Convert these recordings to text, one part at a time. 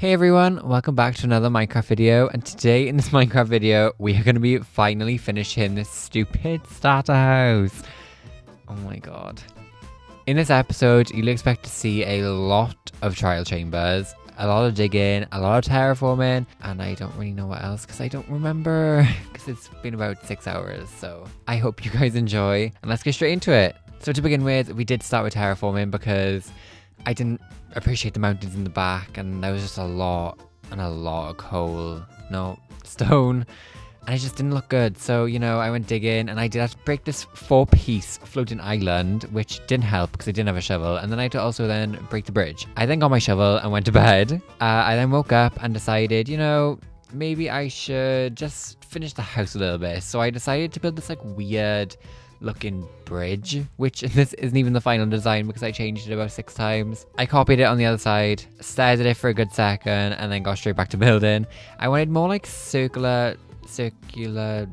Hey everyone, welcome back to another Minecraft video, and today in this Minecraft video we are going to be finally finishing this stupid starter house. Oh my god. In this episode you'll expect to see a lot of trial chambers, a lot of digging, a lot of terraforming, and I don't really know what else because I don't remember because it's been about 6 hours. So I hope you guys enjoy, and let's get straight into it. So to begin with, we did start with terraforming because I didn't appreciate the mountains in the back, and there was just a lot of coal, no stone, and it just didn't look good. So, you know, I went digging and I did have to break this 4-piece floating island, which didn't help because I didn't have a shovel, and then I had to also then break the bridge. I then got my shovel and went to bed. I then woke up and decided, you know, maybe I should just finish the house a little bit. So I decided to build this like weird looking bridge, which this isn't even the final design because I changed it about 6 times. I copied it on the other side, stared at it for a good second, and then got straight back to building. I wanted more like circular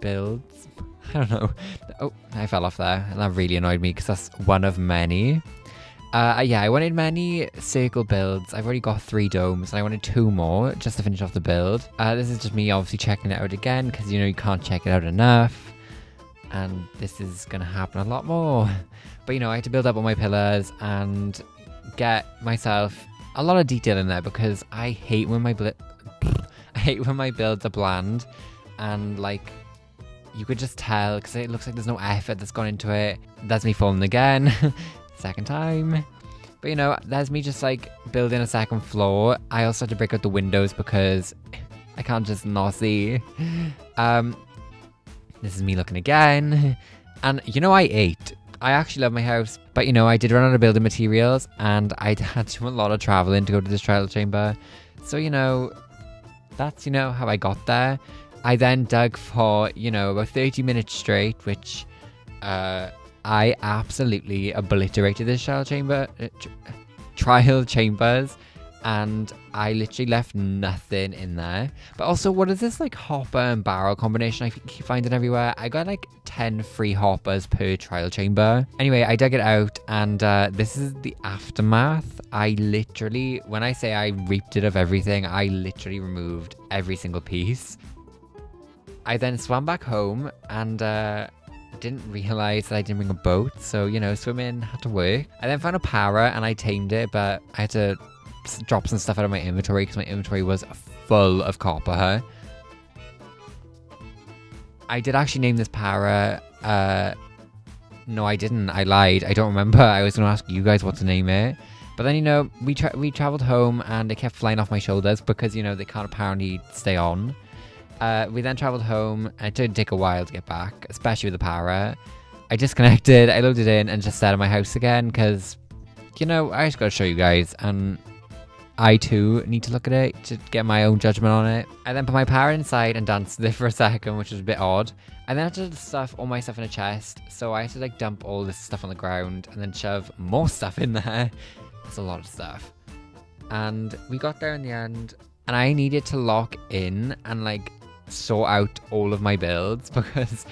builds. I don't know. Oh, I fell off there, and that really annoyed me because that's one of many. Yeah, I wanted many circle builds. I've already got 3 domes, and I wanted 2 more just to finish off the build. This is just me obviously checking it out again because, you know, you can't check it out enough. And this is going to happen a lot more. But, you know, I had to build up all my pillars and get myself a lot of detail in there because I hate when my builds are bland. And, like, you could just tell because it looks like there's no effort that's gone into it. That's me falling again. Second time. But, you know, there's me just, like, building a second floor. I also had to break out the windows because I can't just not see. This is me looking again. And, you know, I ate. I actually love my house. But, you know, I did run out of building materials. And I had to do a lot of traveling to go to this trial chamber. So, you know, that's, you know, how I got there. I then dug for, you know, about 30 minutes straight. Which, I absolutely obliterated this trial chambers. And I literally left nothing in there. But also, what is this like hopper and barrel combination I keep finding everywhere? I got like 10 free hoppers per trial chamber. Anyway, I dug it out, and this is the aftermath. I literally, when I say I reaped it of everything, I literally removed every single piece. I then swam back home and didn't realize that I didn't bring a boat. So, you know, swimming had to work. I then found a parrot and I tamed it, but I had to drop some stuff out of my inventory because my inventory was full of copper. I did actually name this parrot. No, I didn't. I lied. I don't remember. I was going to ask you guys what to name it. But then, you know, we traveled home and it kept flying off my shoulders because, you know, they can't apparently stay on. We then traveled home and it did take a while to get back, especially with the parrot. I disconnected, I loaded in and just sat in my house again because, you know, I just got to show you guys, and I too need to look at it to get my own judgment on it. I then put my parrot inside and danced there for a second, which was a bit odd. I then had to stuff all my stuff in a chest, so I had to like dump all this stuff on the ground and then shove more stuff in there. That's a lot of stuff. And we got there in the end, and I needed to lock in and like sort out all of my builds because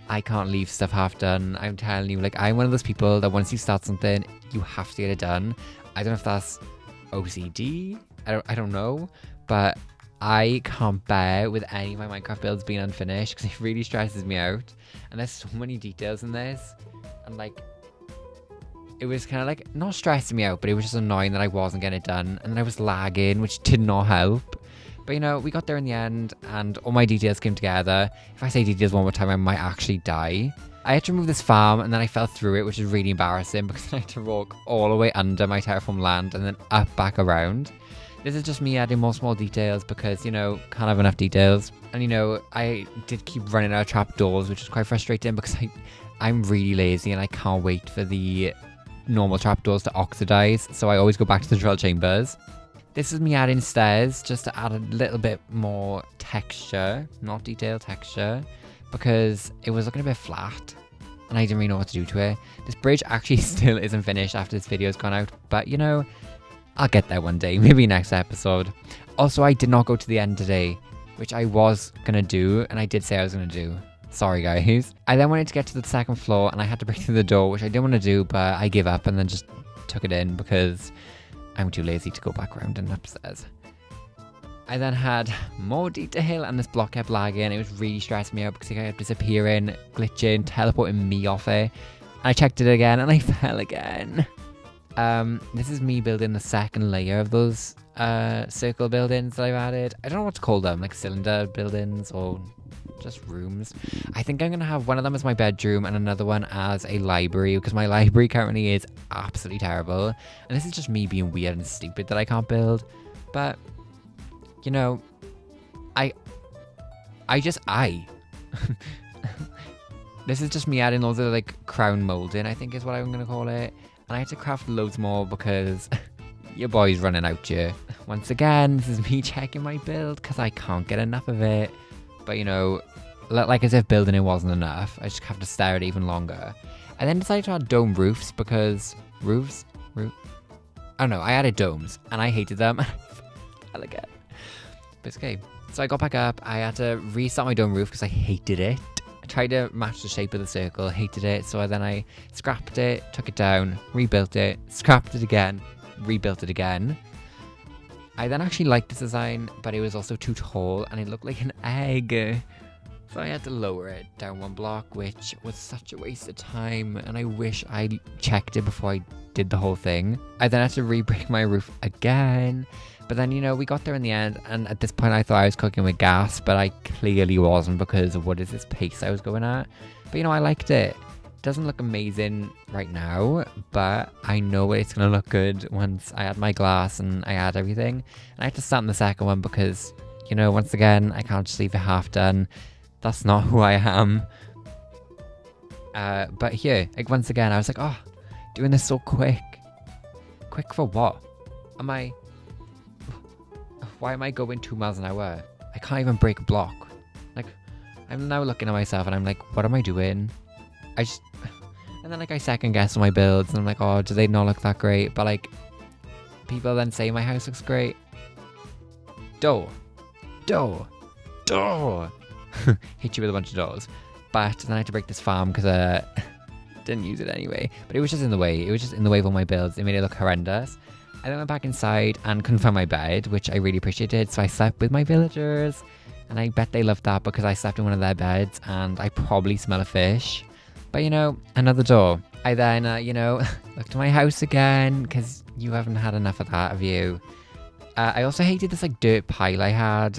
I can't leave stuff half done. I'm telling you, like, I'm one of those people that once you start something, you have to get it done. I don't know if that's OCD, I don't know, but I can't bear with any of my Minecraft builds being unfinished because it really stresses me out. And there's so many details in this, and like, it was kind of like not stressing me out, but it was just annoying that I wasn't getting it done, and then I was lagging, which did not help. But, you know, we got there in the end and all my details came together. If I say details one more time, I might actually die. I had to remove this farm and then I fell through it, which is really embarrassing because I had to walk all the way under my terraform land and then up back around. This is just me adding more small details because, you know, can't have enough details. And, you know, I did keep running out of trapdoors, which is quite frustrating because I'm really lazy and I can't wait for the normal trapdoors to oxidize. So I always go back to the drill chambers. This is me adding stairs just to add a little bit more texture, not detail, texture, because it was looking a bit flat and I didn't really know what to do to it. This bridge actually still isn't finished after this video's gone out, but, you know, I'll get there one day, maybe next episode. Also, I did not go to the end today, which I was going to do, and I did say I was going to do. Sorry, guys. I then wanted to get to the second floor, and I had to break through the door, which I didn't want to do, but I gave up and then just took it in because I'm too lazy to go back around and upstairs. I then had more detail and this block kept lagging. It was really stressing me out because it kept disappearing, glitching, teleporting me off it. I checked it again and I fell again. This is me building the second layer of those circle buildings that I've added. I don't know what to call them, like cylinder buildings or just rooms. I think I'm going to have one of them as my bedroom and another one as a library because my library currently is absolutely terrible. And this is just me being weird and stupid that I can't build. But, you know, This is just me adding loads of like crown molding, I think is what I'm going to call it. And I had to craft loads more because your boy's running out here. Once again, this is me checking my build because I can't get enough of it. But you know, like as if building it wasn't enough, I just have to stare at it even longer. I then decided to add dome roofs because I don't know, I added domes and I hated them. But it's okay. So I got back up, I had to restart my dome roof because I hated it. I tried to match the shape of the circle, hated it, so then I scrapped it, took it down, rebuilt it, scrapped it again, rebuilt it again. I then actually liked this design, but it was also too tall and it looked like an egg. So I had to lower it down one block, which was such a waste of time, and I wish I checked it before I did the whole thing. I then had to re-brick my roof again, but then, you know, we got there in the end, and at this point I thought I was cooking with gas, but I clearly wasn't because of what is this pace I was going at. But, you know, I liked it. It doesn't look amazing right now, but I know it's going to look good once I add my glass and I add everything. And I have to start on the second one because, you know, once again, I can't just leave it half done. That's not who I am. But here, like once again, I was like, oh, doing this so quick. Quick for what? Why am I going 2 miles an hour? I can't even break a block. Like, I'm now looking at myself and I'm like, what am I doing? And then like I second guess my builds and I'm like, oh, do they not look that great? But like, people then say my house looks great. Door. Hit you with a bunch of doors. But then I had to break this farm because I didn't use it anyway. But it was just in the way. It was just in the way of all my builds. It made it look horrendous. I then went back inside and couldn't find my bed, which I really appreciated. So I slept with my villagers. And I bet they loved that because I slept in one of their beds and I probably smell a fish. But, you know, another door. I then, you know, looked at my house again because you haven't had enough of that, have you? I also hated this like dirt pile I had,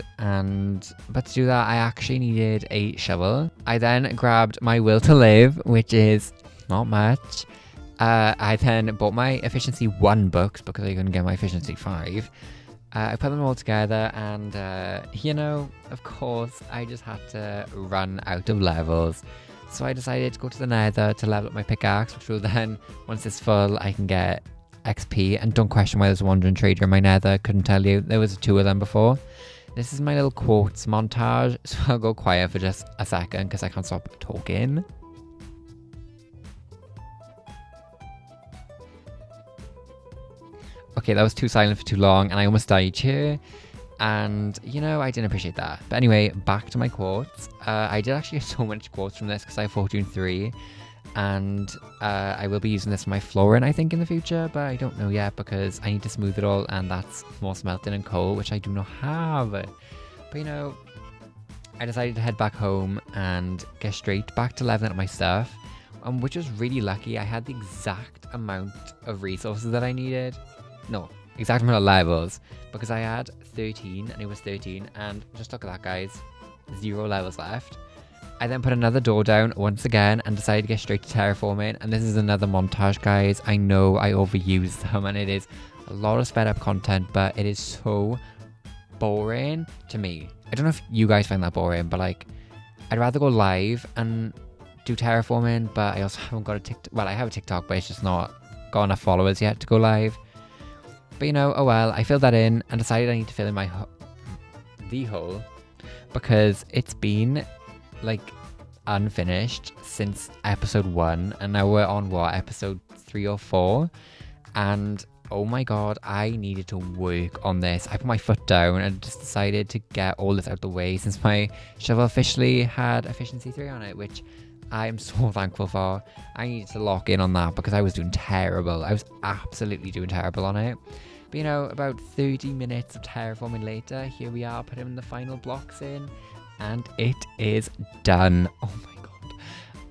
but to do that I actually needed a shovel. I then grabbed my will to live, which is not much. I then bought my efficiency 1 books because I couldn't get my efficiency 5. I put them all together and, you know, of course I just had to run out of levels. So I decided to go to the nether to level up my pickaxe, which will then, once it's full, I can get XP. And don't question why there's a wandering trader in my nether. Couldn't tell you. There was 2 of them before. This is my little quotes montage. So I'll go quiet for just a second because I can't stop talking. Okay, that was too silent for too long and I almost died here. And, you know, I didn't appreciate that. But anyway, back to my quotes. I did actually get so much quotes from this because I have Fortune 3. And I will be using this for my flooring, I think, in the future. But I don't know yet because I need to smooth it all. And that's more smelting and coal, which I do not have. But, you know, I decided to head back home and get straight back to leveling up my stuff. Which was really lucky. I had the exact amount of resources that I needed. No, exact amount of levels. Because I had 13 and it was 13. And just look at that, guys. 0 levels left. I then put another door down once again and decided to get straight to terraforming. And this is another montage, guys. I know I overuse them and it is a lot of sped up content, but it is so boring to me. I don't know if you guys find that boring, but like, I'd rather go live and do terraforming, but I also haven't got a TikTok. Well, I have a TikTok, but it's just not got enough followers yet to go live. But you know, oh well, I filled that in and decided I need to fill in the hole because it's been like unfinished since episode 1 and now we're on what, episode 3 or 4, and oh my god, I needed to work on this. I put my foot down and just decided to get all this out of the way since my shovel officially had efficiency 3 on it, which I am so thankful for. I needed to lock in on that because I was doing terrible. I was absolutely doing terrible on it. But you know, about 30 minutes of terraforming later, here we are putting the final blocks in, and it is done. Oh my god.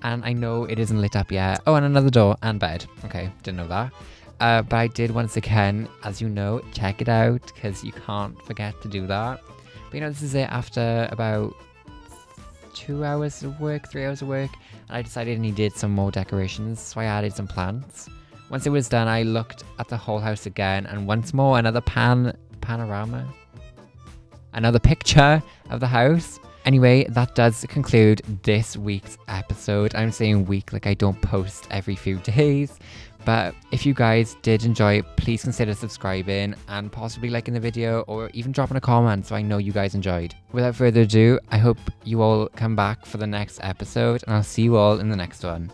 And I know it isn't lit up yet. Oh, and another door and bed. Okay, didn't know that. But I did once again, as you know, check it out, because you can't forget to do that. But you know, this is it after about 2 hours of work, 3 hours of work, and I decided I needed some more decorations, so I added some plants. Once it was done, I looked at the whole house again, and once more, another panorama, another picture of the house. Anyway, that does conclude this week's episode. I'm saying week like I don't post every few days. But if you guys did enjoy it, please consider subscribing and possibly liking the video or even dropping a comment so I know you guys enjoyed. Without further ado, I hope you all come back for the next episode, and I'll see you all in the next one.